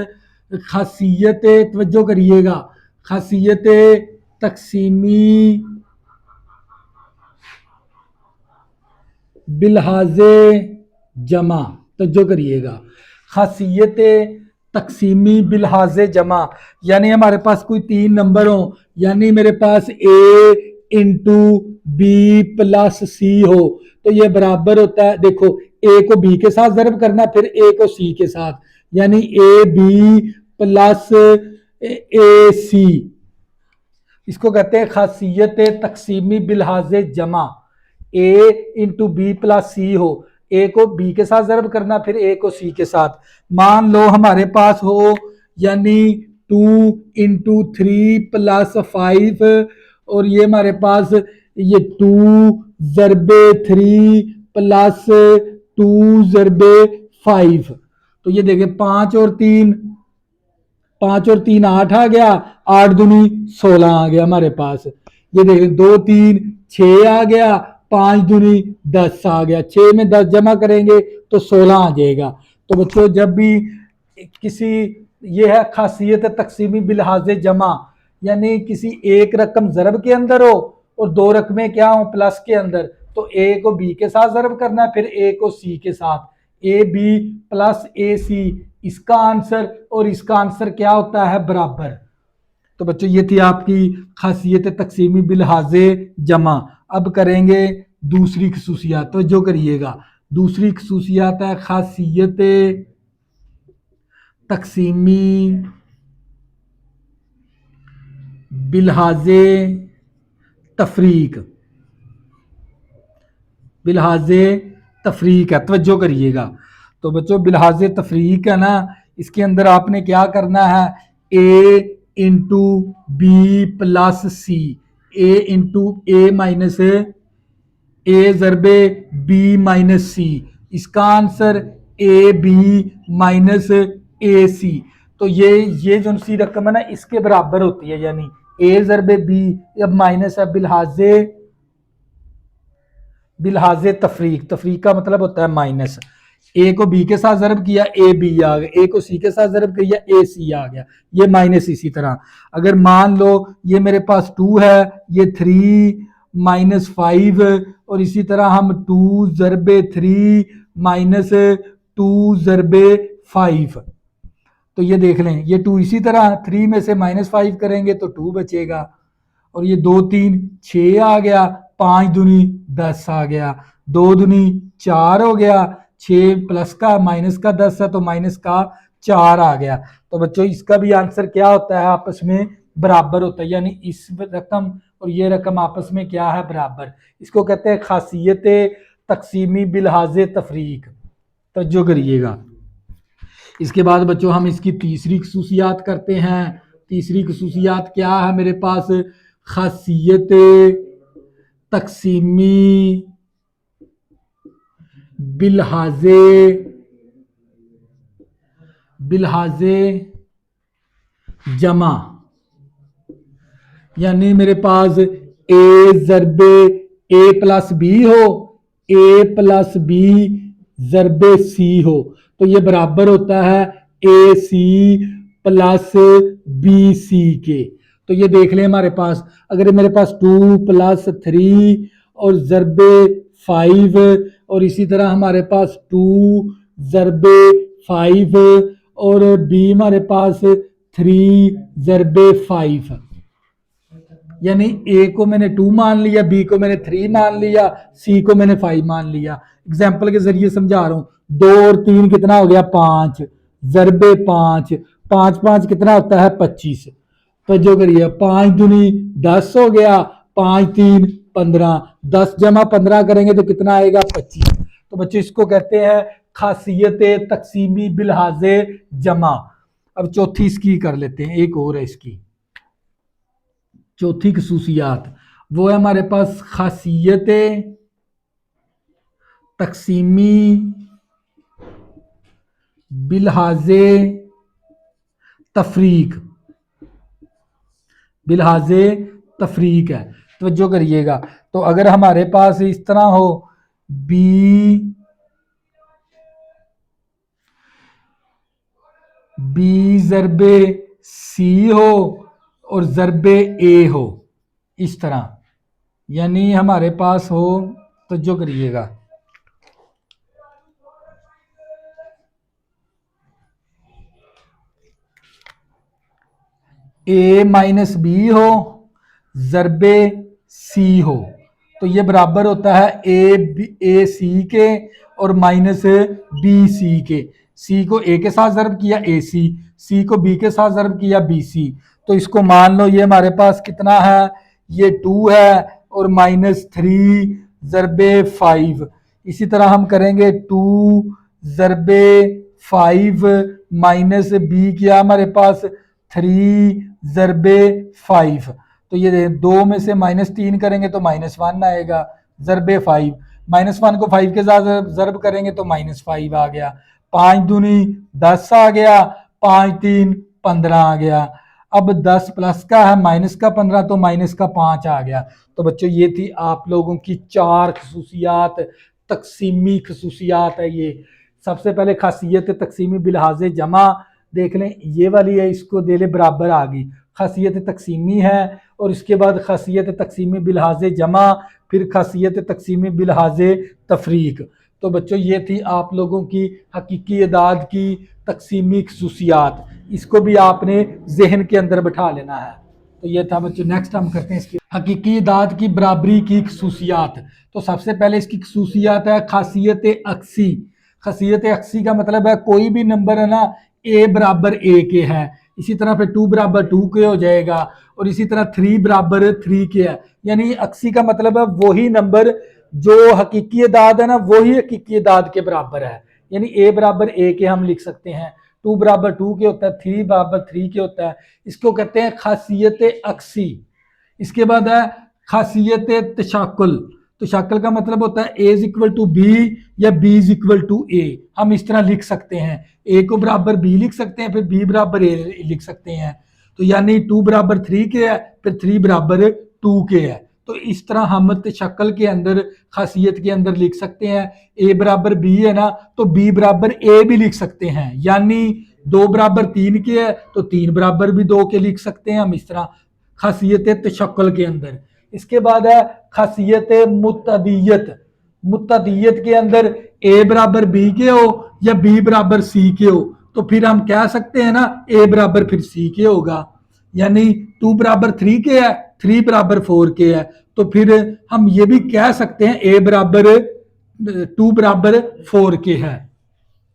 खासियत, तवज्जो करिएगा, खासियत तकसीमी बिलहाजे जमा। तवज्जो करिएगा, खासियत तकसीमी बिलहाजे जमा, यानी हमारे पास कोई 3 नंबर हो, यानी मेरे पास a इंटू बी प्लस सी हो, तो ये बराबर होता है, देखो a को b के साथ ज़रब करना, फिर a को c के साथ, यानी ए बी प्लस ए सी। इसको कहते हैं खासियत तकसीमी बिलहाजे जमा। a इंटू बी प्लस सी हो, ए को बी के साथ ज़रब करना, फिर ए को सी के साथ। मान लो हमारे पास हो, यानी 2 इंटू 3 प्लस 5, और ये हमारे पास ये 2 ज़रबे 3 प्लस 2 ज़रबे 5। तो ये देखें 5 और 3 8 आ गया, 8 दूनी 16 आ गया हमारे पास। ये देखें 2 3 6 आ गया, 5 दूनी 10 आ गया, 6 में 10 जमा करेंगे तो 16 आ जाएगा। तो बच्चों जब भी किसी, ये है खासियत तकसीमी बिलहाजे जमा, यानी किसी एक रकम ज़रब के अंदर हो और 2 रकमें क्या हो प्लस के अंदर, तो ए को बी के साथ ज़रब करना है, फिर ए को सी के साथ, ए बी प्लस ए सी, इसका आंसर और इसका आंसर क्या होता है बराबर। तो बच्चों ये थी आपकी खासियत तकसीमी बिलहाजे जमा। अब करेंगे दूसरी खसूसियात, तो जो करिएगा, दूसरी खसूसियात है खासियत तकसीमी बिलहाजे तफरीक। बिलहाजे तफरीक है, तवज्जो करिएगा। तो बच्चों बिलहाजे तफरीक है ना, इसके अंदर आपने क्या करना है, ए इंटू बी प्लस सी, ए इंटू ए माइनस ए ज़रबे बी माइनस सी, इसका आंसर ए बी माइनस ए सी। तो ये जो सी रकम है ना इसके बराबर होती है, यानी ए ज़रबे बी, अब माइनस है बिलहाजे, बिलहाजे तफरीक, तफरीक का मतलब होता है माइनस। ए को बी के साथ ज़रब किया, ए बी आ गया, ए को सी के साथ ज़रब किया, ए सी आ गया, ये माइनस। इसी तरह अगर मान लो ये मेरे पास 2 है, ये 3 माइनस 5, और इसी तरह हम 2 ज़रबे 3 माइनस 2 ज़रबे 5, तो ये देख लें, ये 2 इसी तरह 3 में से -5 करेंगे तो 2 बचेगा, और ये 2 3 6 आ गया, 5 दूनी 10 आ गया, 2 दूनी 4 हो गया, 6 प्लस का माइनस का 10 है तो माइनस का 4 आ गया। तो बच्चों इसका भी आंसर क्या होता है, आपस में बराबर होता है, यानी इस रकम और ये रकम आपस में क्या है बराबर। इसको कहते हैं खासियत तकसीमी बिलहाजे तफरीक। तवज्जो करिएगा। इसके बाद बच्चों हम इसकी तीसरी खसूसियात करते हैं। तीसरी खसूसियात क्या है मेरे पास, खासियत तकसीमी बिलहाजे जमा, यानी मेरे पास ए ज़रबे ए प्लस बी हो, ए प्लस बी ज़रबे सी हो, तो ये बराबर होता है ए सी प्लस बी सी के। तो ये देख लें हमारे पास, अगर मेरे पास 2 प्लस 3 और ज़रबे 5, और इसी तरह हमारे पास 2 ज़रबे 5 और बी हमारे पास 3 ज़रबे 5, यानी ए को मैंने 2 मान लिया, बी को मैंने 3 मान लिया, सी को मैंने 5 मान लिया। एग्जाम्पल के जरिए समझा रहा हूं। 2 और 3 कितना हो गया 5, जरबे 5, 5 5 कितना होता है 25। तो जो करिए 5 दूनी 10 हो गया, 5 3 15, 10 जमा 15 करेंगे तो कितना आएगा 25। तो बच्चों इसको कहते हैं खासियत तकसीमी बिलहाजे जमा। अब चौथी इसकी कर लेते हैं, एक और है इसकी चौथी खसूसियात, वो है हमारे पास खासियत तकसीमी बिलहाजे तफरीक। बिलहाजे तफरीक है, तो जो करिएगा। तो अगर हमारे पास इस तरह हो बी जरबे सी हो और जरबे ए हो, इस तरह यानी हमारे पास हो, तो जो करिएगा ए माइनस बी हो, जरबे सी हो, तो ये बराबर होता है ए सी के और माइनस बी सी के। सी को ए के साथ ज़र्ब किया ए सी को बी के साथ ज़र्ब किया बी सी। तो इसको मान लो ये हमारे पास कितना है, ये 2 है और -3 ज़रबे 5। इसी तरह हम करेंगे 2 ज़रबे 5 माइनस बी किया हमारे पास 3 ज़रबे 5। तो ये 2 में से -3 करेंगे तो -1 आएगा, ज़रबे 5, -1 को 5 के साथ ज़रब करेंगे तो -5 आ गया, 5 दूनी 10 आ गया, 5 3 15 आ गया। अब 10 प्लस का है माइनस का 15 तो माइनस का 5 आ गया। तो बच्चों ये थी आप लोगों की 4 खसूसियात, तकसीमी खसूसियात है ये। सबसे पहले खासियत तकसीमी बिलहाजे जमा देख लें, ये वाली है, इसको दे ले बराबर आ गई, खासियत तकसीमी है। और इसके बाद खासियत तकसीमी बिलहाजे जमा, फिर खासियत तकसीमी बिलहाजे तफरीक। तो बच्चों ये थी आप लोगों की हकीकी अदाद की तकसीमी खसूसियात, इसको भी आपने जहन के अंदर बैठा लेना है। तो ये था बच्चों। नेक्स्ट हम करते हैं इसकी हकीकी अदाद की बराबरी की खसूसियात। तो सबसे पहले इसकी खसूसियात है खासियत अक्सी। खासियत अक्सी का मतलब है कोई भी नंबर है ना ए बराबर ए के है, इसी तरह फिर 2 बराबर 2 के हो जाएगा, और इसी तरह 3 बराबर 3 के है। यानी अक्सी का मतलब है वही नंबर जो हकीकी अदाद है ना वही हकीकी अदाद के बराबर है। यानी ए बराबर ए के हम लिख सकते हैं, 2 बराबर 2 के होता है, 3 बराबर 3 के होता है, इसको कहते हैं खासियत अक्सी। इसके बाद है खासियत तशाकुल। तशाकुल का मतलब होता है ए इज इक्वल टू बी या बी इज इक्वल टू ए। हम इस तरह लिख सकते हैं, ए को बराबर बी लिख सकते हैं, फिर बी बराबर ए लिख सकते हैं। तो यानी 2 बराबर 3 के है, फिर 3 बराबर 2 के है। तो इस तरह हम तशक्कल के अंदर खासियत के अंदर लिख सकते हैं। ए बराबर बी है ना तो बी बराबर ए भी लिख सकते हैं, यानी 2 बराबर 3 के है तो 3 बराबर भी 2 के लिख सकते हैं हम इस तरह खासियत तशक्कल के अंदर। इसके बाद है खासियत मुतदियत। मुतदियत के अंदर ए बराबर बी के हो या बी बराबर सी के हो, तो फिर हम कह सकते हैं ना ए बराबर फिर सी के होगा। यानी 2 बराबर 3 के है, 3 बराबर 4 के है, तो फिर हम ये भी कह सकते हैं ए बराबर 2 बराबर 4 के है।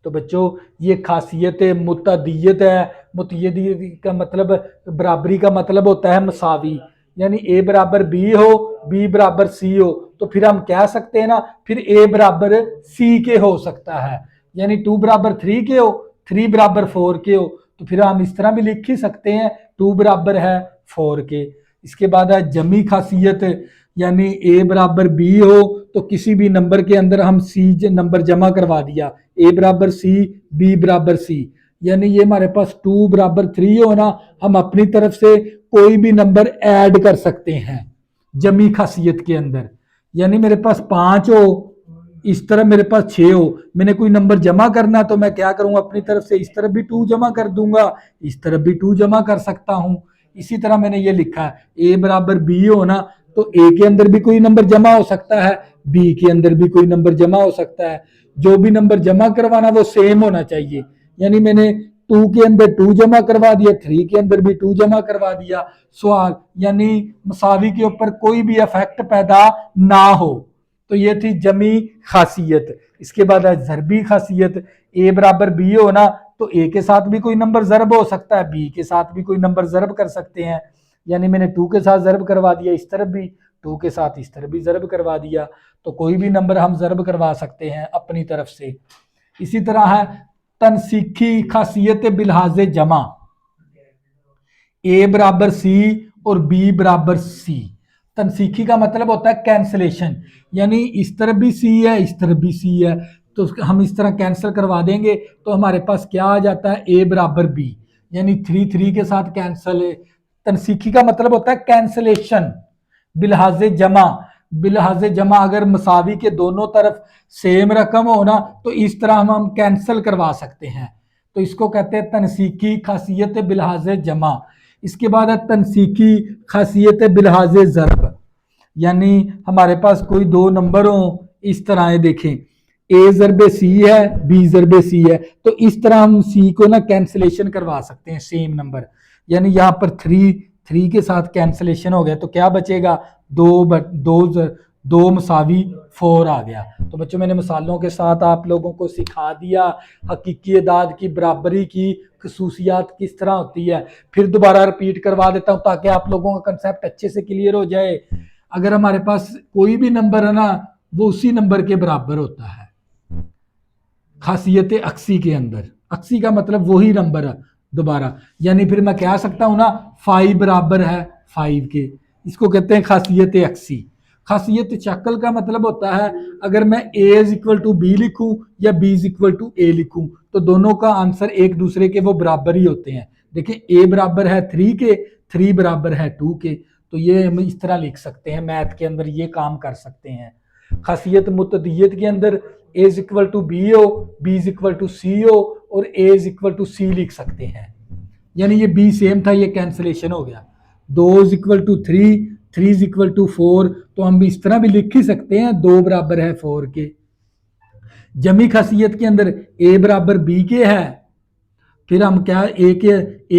तो बच्चों ये खासियत मुतदियत है। मुतदियत का मतलब बराबरी का मतलब होता है मसावी, यानी ए बराबर बी हो बी बराबर सी हो, तो फिर हम कह सकते हैं ना फिर ए बराबर सी के हो सकता है। यानी 2 बराबर 3 के हो 3 बराबर 4 के हो, तो फिर हम इस तरह भी लिख ही सकते हैं 2 बराबर है 4 के। इसके बाद है जमी खासियत, यानी ए बराबर बी हो तो किसी भी नंबर के अंदर हम सी नंबर जमा करवा दिया, ए बराबर सी बी बराबर सी, यानी ये हमारे पास 2 बराबर 3 हो ना, हम अपनी तरफ से कोई भी नंबर ऐड कर सकते हैं जमी खासियत के अंदर। यानी मेरे पास 5 हो, इस तरह मेरे पास 6 हो, मैंने कोई नंबर जमा करना तो मैं क्या करूंगा अपनी तरफ से इस तरफ भी 2 जमा कर दूंगा, इस तरफ भी 2 जमा कर सकता हूं। इसी तरह मैंने ये लिखा है ए बराबर बी हो ना तो ए के अंदर भी कोई नंबर जमा हो सकता है, बी के अंदर भी कोई नंबर जमा हो सकता है। जो भी नंबर जमा करवाना वो सेम होना चाहिए। यानी मैंने 2 के अंदर 2 जमा करवा दिया, 3 के अंदर भी 2 जमा करवा दिया। सवाल यानी मसावी के ऊपर कोई भी इफेक्ट पैदा ना हो। तो ये थी जमी खासियत। इसके बाद है ज़रबी खासियत। ए बराबर बी हो ना, तो ए के साथ भी कोई नंबर ज़रब हो सकता है, बी के साथ भी कोई नंबर ज़रब कर सकते हैं। यानी मैंने 2 के साथ ज़रब करवा दिया, इस तरफ भी 2 के साथ इस तरफ भी ज़रब करवा दिया, तो कोई भी नंबर हम ज़रब करवा सकते हैं अपनी तरफ से। इसी तरह है तनसीखी खासियत बिलहाज जमा। ए बराबर सी और बी बराबर सी। तनसीखी का मतलब होता है कैंसलेशन, यानी इस तरफ भी सी है, इस तरफ भी सी है, तो हम इस तरह कैंसिल करवा देंगे, तो हमारे पास क्या आ जाता है, ए बराबर बी, यानी 3 3 के साथ कैंसिल है। तनसीखी का मतलब होता है कैंसलेशन। बिलहाज जमा, बिलहाज जमा अगर मसावी के दोनों तरफ सेम रकम हो ना, तो इस तरह हम कैंसिल करवा सकते हैं, तो इसको कहते हैं तनसीखी खासियत बिलहाज जमा। इसके बाद है तनसीखी खासियत बिलहाज ज़रब, यानी हमारे पास कोई दो नंबर हो, इस तरह देखें, ए ज़रबे सी है, बी ज़रबे सी है, तो इस तरह हम सी को ना कैंसिलेशन करवा सकते हैं, सेम नंबर। यानी यहाँ पर 3 के साथ कैंसिलेशन हो गया, तो क्या बचेगा, दो मसावी 4 आ गया। तो बच्चों मैंने मिसालों के साथ आप लोगों को सिखा दिया हकीकी अदाद की बराबरी की खसूसियात किस तरह होती है। फिर दोबारा रिपीट करवा देता हूँ ताकि आप लोगों का कंसेप्ट अच्छे से क्लियर हो जाए। अगर हमारे पास कोई भी नंबर है ना, वो उसी नंबर के बराबर होता है खासियत अक्सी के अंदर। अक्सी का मतलब वही नंबर है दोबारा, यानी फिर मैं कह सकता हूं ना 5 बराबर है 5 के, इसको कहते हैं खासियत अक्सी। खासियत शक्ल का मतलब होता है अगर मैं a is equal to b लिखूं या b is equal to a लिखूं, तो दोनों का आंसर एक दूसरे के वो बराबर ही होते हैं। देखिए a बराबर है 3 के, 3 बराबर है 2 के, तो ये हम इस तरह लिख सकते हैं, मैथ के अंदर ये काम कर सकते हैं। खासियत मुतदियत के अंदर a is equal to b हो, b is equal to c हो और a is equal to c लिख सकते हैं, यानी ये b सेम था, ये कैंसिलेशन हो गया। 2 is equal to 3, 3 is equal to 4, तो हम इस तरह भी लिख ही सकते हैं 2 बराबर है 4 के। जमी खासियत के अंदर a बराबर b के है, फिर हम क्या ए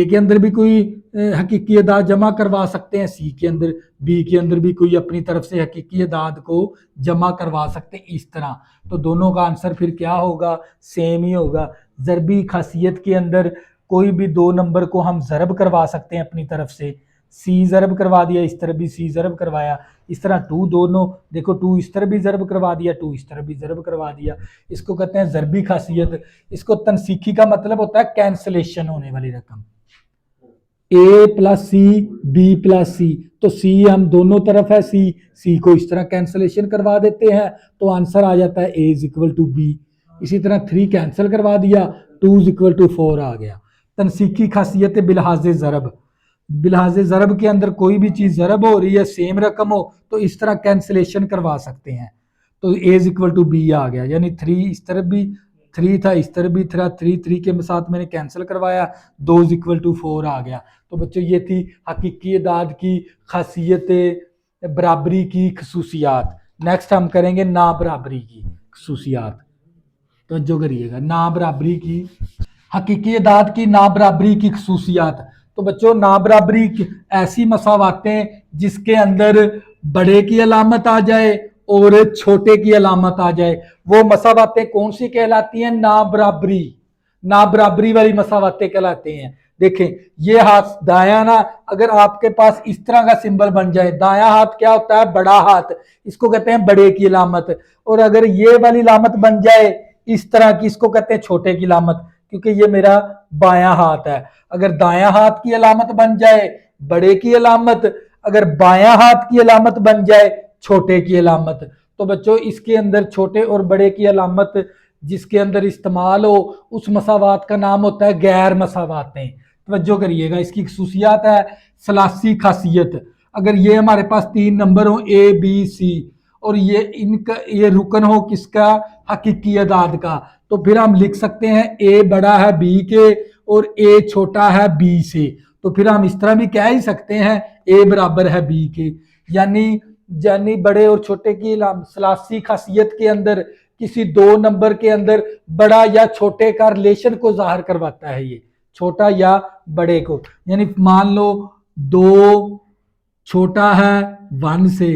के अंदर भी कोई हकीकी अदाद जमा करवा सकते हैं, सी के अंदर, बी के अंदर भी कोई अपनी तरफ से हकीकी अदाद को जमा करवा सकते हैं इस तरह। तो दोनों का आंसर फिर क्या होगा, सेम ही होगा। ज़रबी खासियत के अंदर कोई भी दो नंबर को हम ज़रब करवा सकते हैं अपनी तरफ से, सी ज़रब करवा दिया, इस तरफ भी सी ज़रब करवाया, इस तरह 2 दोनों देखो 2 इस तरफ भी ज़रब करवा दिया, 2 इस तरफ भी ज़रब करवा दिया, इसको कहते हैं ज़रबी खासियत। इसको तनसीखी का मतलब होता है कैंसलेशन होने वाली रकम, a plus C B plus C, तो सी हम दोनों तरफ है, सी को इस तरह कैंसलेशन करवा देते हैं, तो आंसर आ जाता है a is equal to b. इसी तरह 3 कैंसिल करवा दिया, 2 इज इक्वल टू 4 आ गया। तनसीखी खासियत बिलहाज ज़रब, बिलहाज ज़रब के अंदर कोई भी चीज़ ज़रब हो रही है, सेम रकम हो, तो इस तरह कैंसिलेशन करवा सकते हैं, तो a is equal to B आ गया, यानी 3 इस तरफ भी 3 था, इस तरफ भी था, 3 के साथ मैंने कैंसिल करवाया, 2 इज इक्वल टू 4 आ गया। तो बच्चों ये थी हकीकी अदाद की खासियत बराबरी की खसूसियात। नेक्स्ट हम करेंगे ना बराबरी की खसूसियात, तो जो करिएगा ना बराबरी की हकीकी अदाद की ना बराबरी की खसूसियात। तो बच्चों ना बराबरी ऐसी मसावातें जिसके अंदर बड़े की अलामत आ जाए और छोटे की अलामत आ जाए, वो मसावातें कौन सी कहलाती हैं, ना बराबरी, ना बराबरी वाली मसावातें कहलाते हैं। देखें ये हाथ दाया ना, अगर आपके पास इस तरह का सिंबल बन जाए, दाया हाथ क्या होता है, बड़ा हाथ, इसको कहते हैं बड़े की अलामत, और अगर ये वाली अलामत बन जाए इस तरह की, इसको कहते हैं छोटे की अलामत, क्योंकि ये मेरा बायां हाथ है। अगर दायां हाथ की अलामत बन जाए बड़े की अलामत, अगर बायां हाथ की अलामत बन जाए छोटे की अलामत। तो बच्चों इसके अंदर छोटे और बड़े की अलामत जिसके अंदर इस्तेमाल हो उस मसावात का नाम होता है गैर मसावातें। तवज्जो करिएगा, इसकी खसूसियात है सलासी खासियत। अगर ये हमारे पास 3 नंबर हो ए बी सी और ये इनका ये रुकन हो किसका, हकीकी अदाद का, तो फिर हम लिख सकते हैं ए बड़ा है बी के और ए छोटा है बी से, तो फिर हम इस तरह भी कह ही सकते हैं ए बराबर है बी के। यानी बड़े और छोटे की सलासी खासियत के अंदर किसी दो नंबर के अंदर बड़ा या छोटे का रिलेशन को जाहिर करवाता है, ये छोटा या बड़े को। यानी मान लो 2 छोटा है 1 से,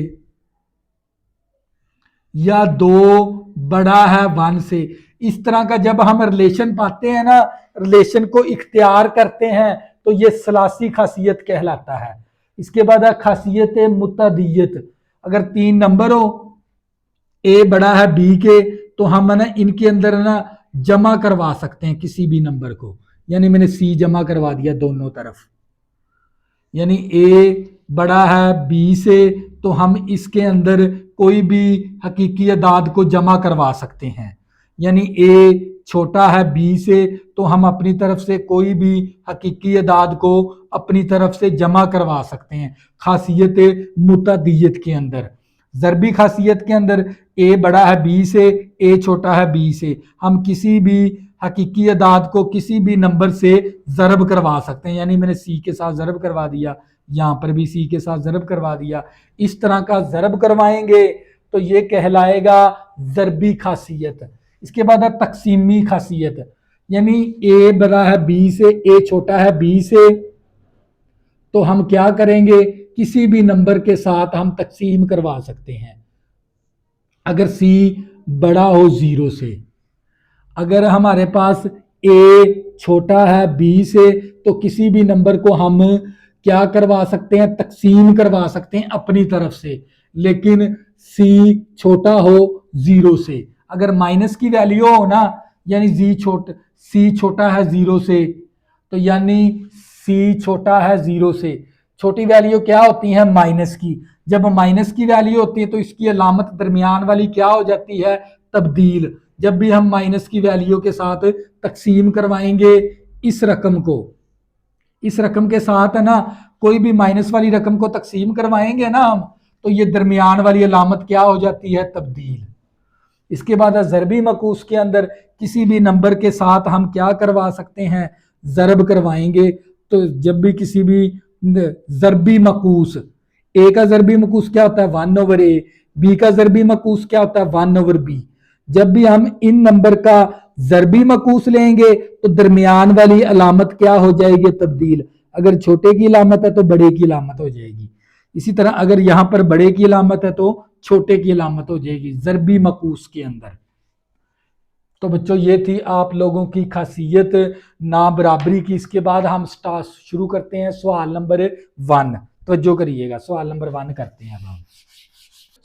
या 2 बड़ा है 1 से। इस तरह का जब हम रिलेशन पाते हैं ना, रिलेशन को इख्तियार करते हैं, तो ये सलासी खासियत कहलाता है। इसके बाद है खासियत मुतअद्दियत। अगर 3 नंबर हो, ए बड़ा है बी के, तो हम ना इनके अंदर ना जमा करवा सकते हैं किसी भी नंबर को। यानी मैंने सी जमा करवा दिया दोनों तरफ, यानी ए बड़ा है बी से, तो हम इसके अंदर कोई भी हकीकी अदाद को जमा करवा सकते हैं। यानी ए छोटा है बी से, तो हम अपनी तरफ से कोई भी हकीकी अदाद को अपनी तरफ से जमा करवा सकते हैं खासियत मुतअद्दियत के अंदर। ज़रबी खासियत के अंदर ए बड़ा है बी से, ए छोटा है बी से, हम किसी भी हकीकी अदाद को किसी भी नंबर से ज़रब करवा सकते हैं। यानी मैंने सी के साथ ज़रब करवा दिया, यहाँ पर भी सी के साथ ज़रब करवा दिया। इस तरह का ज़रब करवाएंगे तो ये कहलाएगा ज़रबी खासियत। इसके बाद है तकसीमी खासियत। यानी ए बड़ा है बी से, ए छोटा है बी से, तो हम क्या करेंगे, किसी भी नंबर के साथ हम तकसीम करवा सकते हैं। अगर सी बड़ा हो 0 से, अगर हमारे पास ए छोटा है बी से, तो किसी भी नंबर को हम क्या करवा सकते हैं, तकसीम करवा सकते हैं अपनी तरफ से। लेकिन सी छोटा हो 0 से, अगर माइनस की वैल्यू हो ना, यानी सी छोटा है 0 से, तो यानी सी छोटा है 0 से, छोटी वैल्यू क्या होती है, माइनस की। जब माइनस की वैल्यू होती है तो इसकी अलामत दरमियान वाली क्या हो जाती है, तब्दील। जब भी हम माइनस की वैल्यू के साथ तकसीम करवाएंगे इस रकम को, इस रकम के साथ है ना, कोई भी माइनस वाली रकम को तकसीम करवाएंगे ना हम, तो ये दरमियान वाली अलामत क्या हो जाती है, तब्दील। इसके बाद ज़रबी मकूस के अंदर किसी भी नंबर के साथ हम क्या करवा सकते हैं, ज़रब करवाएंगे। तो जब भी किसी भी ज़रबी मकूस, ए का ज़रबी मकूस क्या होता है, 1/a, बी का ज़रबी मकूस क्या होता है, 1/b। जब भी हम इन नंबर का ज़रबी मकूस लेंगे तो दरमियान वाली अलामत क्या हो जाएगी, तब्दील। अगर छोटे की अलामत है तो बड़े की अलामत हो जाएगी। इसी तरह अगर यहां पर बड़े की अलामत है तो छोटे की अलामत हो जाएगी ज़रबी मकूस के अंदर। तो बच्चों ये थी आप लोगों की खासियत ना बराबरी की। इसके बाद हम स्टार्ट शुरू करते हैं सवाल नंबर 1। तवज्जो करिएगा, सवाल नंबर 1 करते हैं अब हम।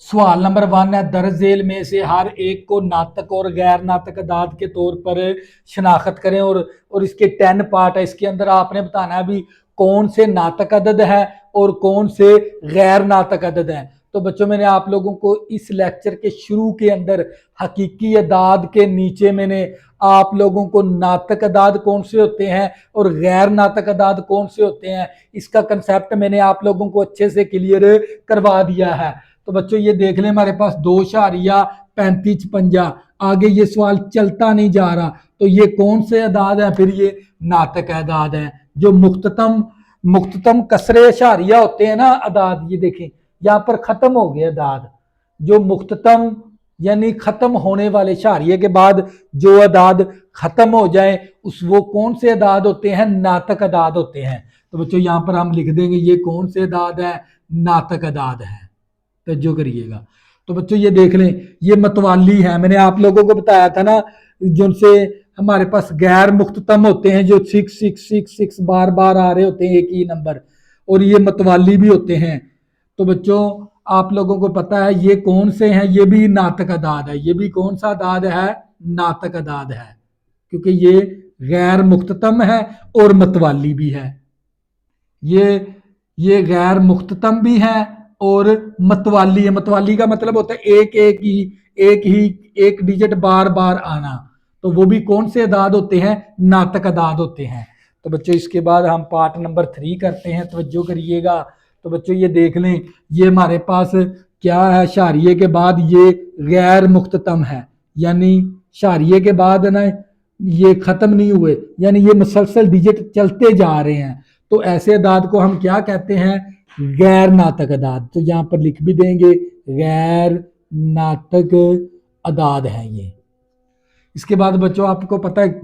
सवाल नंबर 1 है, दरजेल में से हर एक को नातक और गैर नातक अदाद के तौर पर शनाख्त करें। और इसके 10 पार्ट है। इसके अंदर आपने बताना है भी कौन से नातक अदद है और कौन से गैर नातक अदद हैं। तो बच्चों मैंने आप लोगों को इस लेक्चर के शुरू के अंदर हकीकी अदाद के नीचे मैंने आप लोगों को नातक अदाद कौन से होते हैं और गैर नातक अदाद कौन से होते हैं, इसका कंसेप्ट मैंने आप लोगों को अच्छे से क्लियर करवा दिया है। तो बच्चों ये देख लें, हमारे पास 2.3556, आगे ये सवाल चलता नहीं जा रहा। तो ये कौन से अदाद है, फिर ये नातक अदाद है। जो मुख्ततम कसरे अशारिया होते हैं ना अदाद, ये देखें यहाँ पर खत्म हो गए अदाद। जो मुख्ततम यानी खत्म होने वाले शारिये के बाद जो अदाद खत्म हो जाए उस वो कौन से अदाद होते हैं, नातक अदाद होते हैं। तो बच्चों यहाँ पर हम लिख देंगे ये कौन से अदाद है, नातक अदाद है। तवज्जो करिएगा। तो बच्चों ये देख लें, ये मतवाली है। मैंने आप लोगों को बताया था ना, जिनसे हमारे पास गैर मुख्ततम होते हैं, जो 6 बार बार आ रहे होते हैं एक ही नंबर, और ये मतवाली भी होते हैं। तो बच्चों आप लोगों को पता है ये कौन से हैं, ये भी नातक अदाद है। ये भी कौन सा अदाद है, नातक अदाद है, क्योंकि ये गैर मुख्ततम है और मतवाली भी है। ये गैर मुख्ततम भी है और मतवाली है। मतवाली का मतलब होता है एक डिजिट बार बार आना। तो वो भी कौन से अदाद होते हैं, नातक अदाद होते हैं। तो बच्चों इसके बाद हम पार्ट नंबर 3 करते हैं। तवज्जो करिएगा। तो बच्चों ये देख लें, ये हमारे पास क्या है, शारिये के बाद ये गैर मुख्ततम है, यानी शारिये के बाद ना ये खत्म नहीं हुए, यानी ये मुसलसल डिजिट चलते जा रहे हैं। तो ऐसे अदाद को हम क्या कहते हैं, गैर नातक अदाद। तो यहां पर लिख भी देंगे गैर नातक अदाद है ये। इसके बाद बच्चों आपको पता है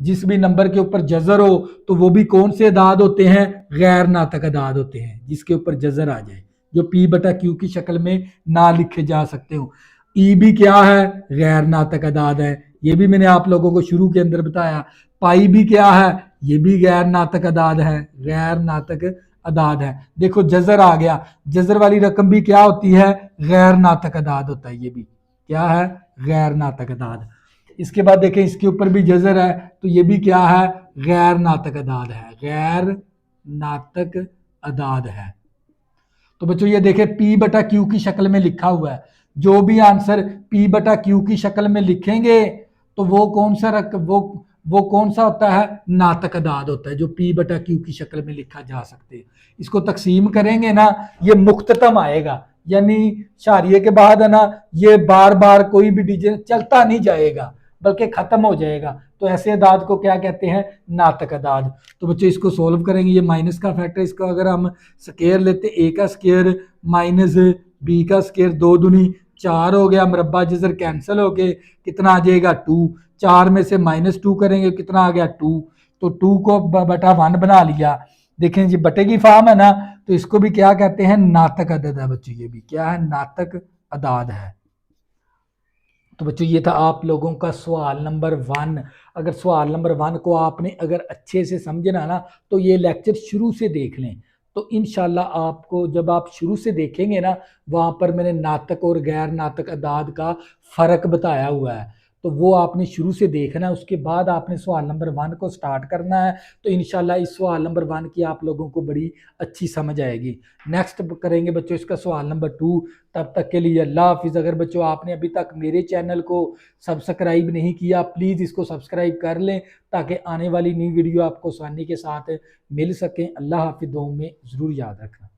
जिस भी नंबर के ऊपर जजर हो तो वो भी कौन से अदाद होते हैं, गैर नातक अदाद होते हैं, जिसके ऊपर जजर आ जाए, जो P/Q की शक्ल में ना लिखे जा सकते हो। ई भी क्या है, गैर नातक अदाद है, ये भी मैंने आप लोगों को शुरू के अंदर बताया। पाई भी क्या है, ये भी गैर नातक अदाद है, गैर नातक अदाद है। देखो जजर आ गया, जजर वाली रकम भी क्या होती है, गैर नातक अदाद होता है, ये भी क्या है, गैर नातक अदाद। इसके बाद देखें इसके ऊपर भी जजर है, तो ये भी क्या है, गैर नातक अदाद है, गैर नातक अदाद है। तो बच्चों ये देखें पी बटा क्यू की शक्ल में लिखा हुआ है, जो भी आंसर पी बटा क्यू की शक्ल में लिखेंगे तो वो कौन सा वो कौन सा होता है, नातक अदाद होता है, जो पी बटा क्यू की शक्ल में लिखा जा सकते हैं। इसको तकसीम करेंगे ना, ये मुख्ततम आएगा, यानी शारिये के बाद है ना, ये बार बार कोई भी डिजिट चलता नहीं जाएगा बल्कि खत्म हो जाएगा। तो ऐसे अदाद को क्या कहते हैं, नातक अदाद। तो बच्चों इसको सोल्व करेंगे, ये माइनस का फैक्टर, इसको अगर हम स्केयर लेते, ए का स्केयर माइनस बी का स्केयर, 2 दूनी 4 हो गया, मुरब्बा जजर कैंसिल हो गए, कितना आ जाएगा 2, 4 में से -2 करेंगे, कितना आ गया 2, तो 2 को बटा 1 बना लिया। देखें जी बटे की फॉर्म है ना, तो इसको भी क्या कहते हैं, नातक अदद है बच्चों, ये भी क्या है, नातक अदाद है। तो बच्चों ये था आप लोगों का सवाल नंबर 1। अगर सवाल नंबर 1 को आपने अगर अच्छे से समझना ना, तो ये लेक्चर शुरू से देख लें, तो इंशाल्लाह आपको जब आप शुरू से देखेंगे ना, वहाँ पर मैंने नातक और गैर नातक अदाद का फ़र्क बताया हुआ है, तो वो आपने शुरू से देखना है। उसके बाद आपने सवाल नंबर 1 को स्टार्ट करना है, तो इंशाल्लाह इस सवाल नंबर 1 की आप लोगों को बड़ी अच्छी समझ आएगी। नेक्स्ट करेंगे बच्चों इसका सवाल नंबर 2। तब तक के लिए अल्लाह हाफिज़। अगर बच्चों आपने अभी तक मेरे चैनल को सब्सक्राइब नहीं किया, प्लीज़ इसको सब्सक्राइब कर लें, ताकि आने वाली नई वीडियो आपको आसानी के साथ मिल सकें। अल्लाह हाफिज़, दुआ में ज़रूर याद रखना।